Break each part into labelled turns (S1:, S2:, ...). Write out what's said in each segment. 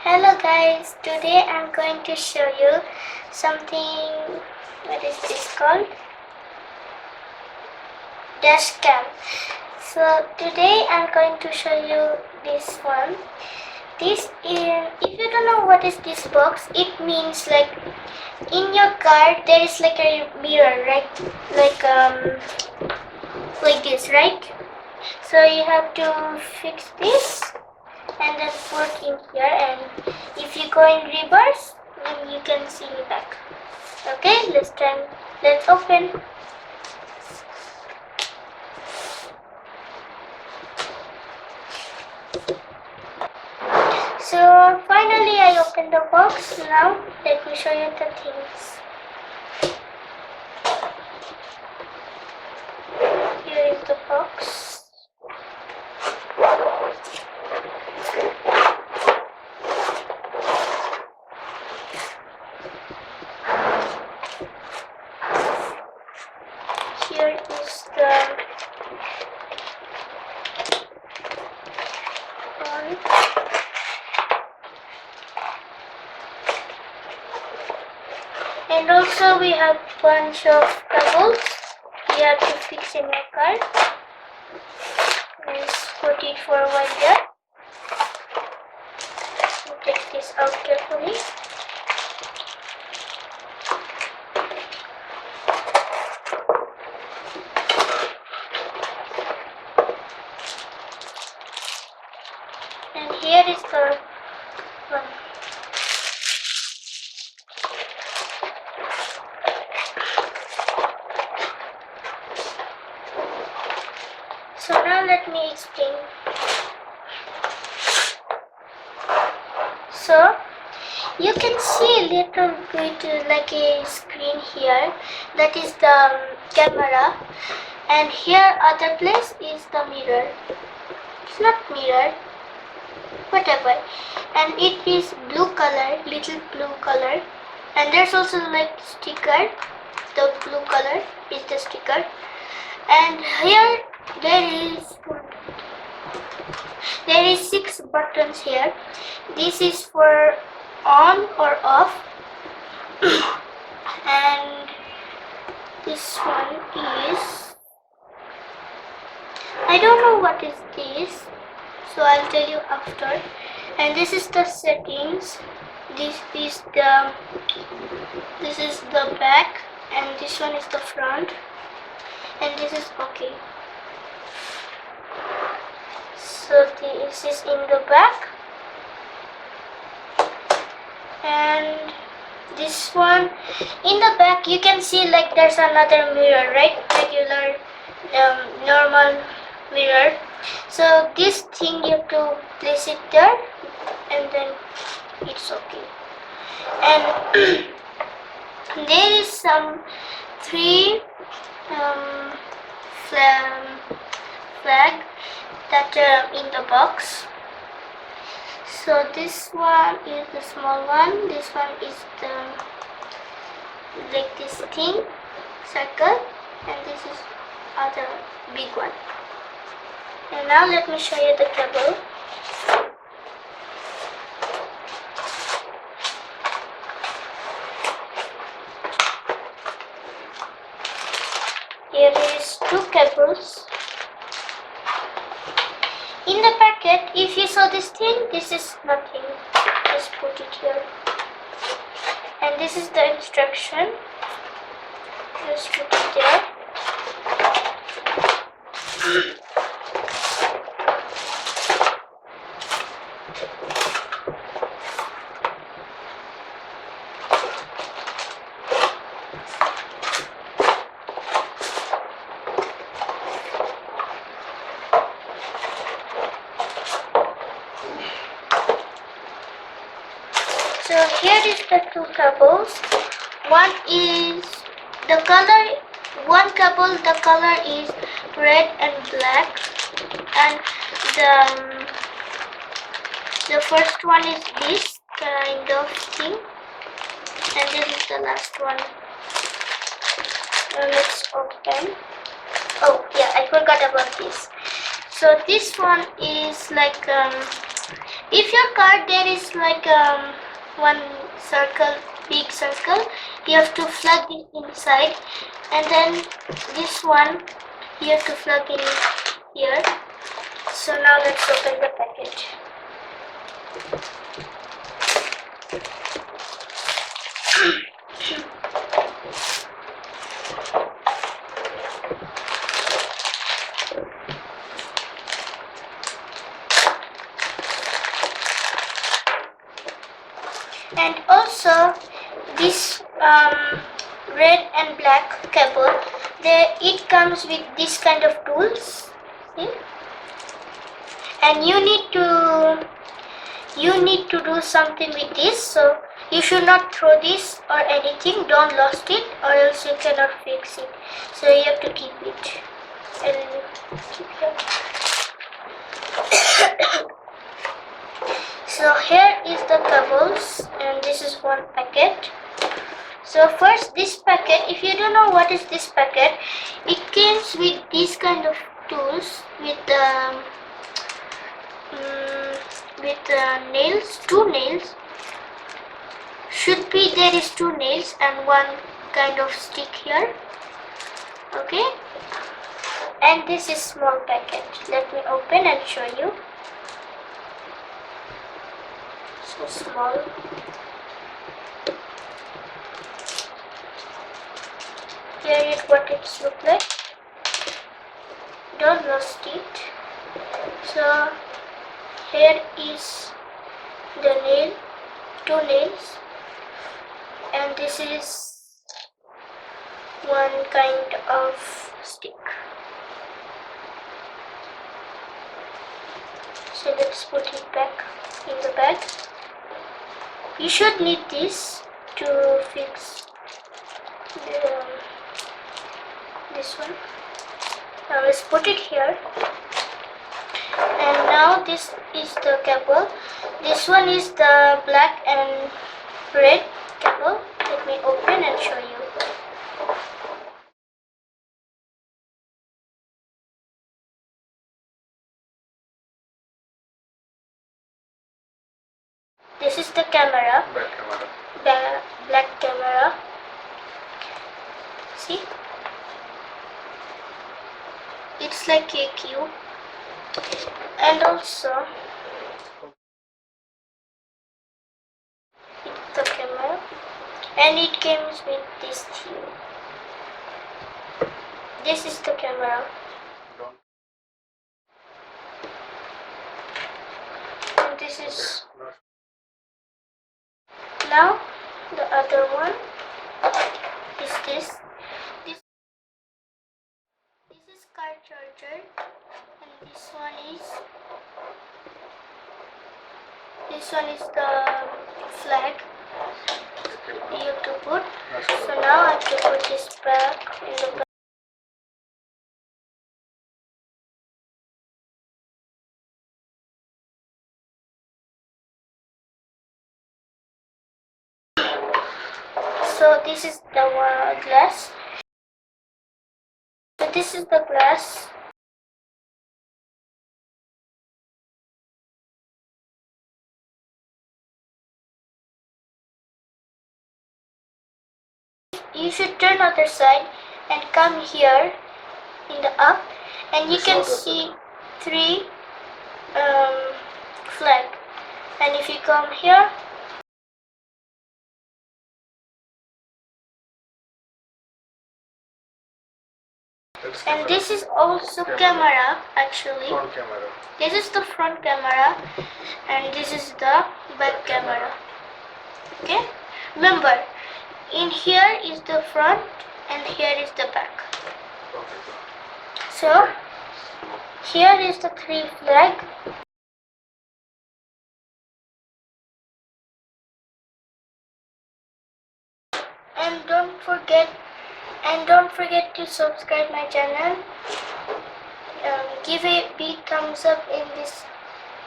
S1: Hello guys, today I'm going to show you something. What is this called? Dashcam. So today I'm going to show you this one. This is, if you don't know what is this box, it means like in your car there is like a mirror, right? Like this, right? So you have to fix this and then put in here, and if you go in reverse then you can see me back. Okay, let's open. So finally I opened the box. Now let me show you the things. Here is the box. Here is the one. And also we have bunch of cables you have to fix in your car. Let's put it for a while there. Take this out carefully. And here is the one. So now let me explain. So you can see a little bit like a screen here. That is the camera, and here other place is the mirror. It's not mirror, whatever. And it is blue color, little blue color. And there's also like sticker. The blue color is the sticker. And here there is 6 buttons here. This is for on or off. And this one is, I don't know what is this, so I'll tell you after. And this is the settings. This is the back, and this one is the front, and this is okay. So this is in the back, and this one in the back you can see like there's another mirror, right? Regular normal mirror. So this thing you have to place it there, and then it's okay. And there is some 3 flag that are in the box. So this one is the small one, this one is the like this thing, circle, and this is other big one. And now let me show you the cable. Here is 2 cables. In the packet, if you saw this thing, this is nothing. Just put it here. And this is the instruction. Just put it there. So here is the 2 cables. One is the color, one cable, the color is red and black, and the first one is this kind of thing, and this is the last one. Now let's open. Oh yeah, I forgot about this. So this one is like If your card there is like one circle, big circle, you have to plug it inside, and then this one you have to plug in here. So now let's open the package. And also this red and black cable, it comes with this kind of tools. See? And you need to do something with this, so you should not throw this or anything. Don't lost it, or else you cannot fix it. So you have to keep it and keep it. So here is the cables, and this is one packet. So first, this packet, if you don't know what is this packet, it comes with these kind of tools with nails, two nails. Should be there is two nails and one kind of stick here. Okay, and this is small packet. Let me open and show you. So small. Here is what it looks like. Don't lost it. So here is the nail, two nails, and this is one kind of stick. So let's put it back in the bag. You should need this to fix this one. Now let's put it here. And now this is the cable. This one is the black and red cable. Let me open and show you. This is the camera. Black camera. See? It's like a cube. And also it's the camera, and it comes with this thing. This is the camera. And this is now the other one is this. This is car charger, and this one is the flag you have to put. So now I have to put this back in the bag. So this is the glass. So this is the glass. You should turn other side and come here in the up, and you can see three flag. And if you come here, and this is also camera actually.
S2: Front camera.
S1: This is the front camera, and this is the back camera. Okay, remember, in here is the front and here is the back. So here is the three flag. And don't forget to subscribe my channel. Give a big thumbs up in this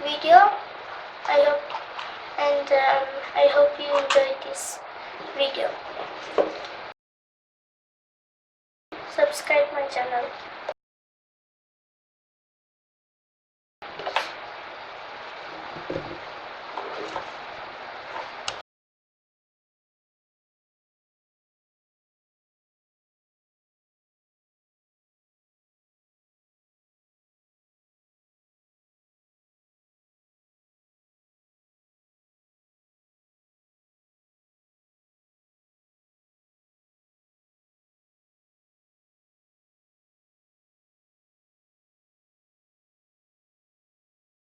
S1: video. I hope you enjoyed this video. Subscribe my channel.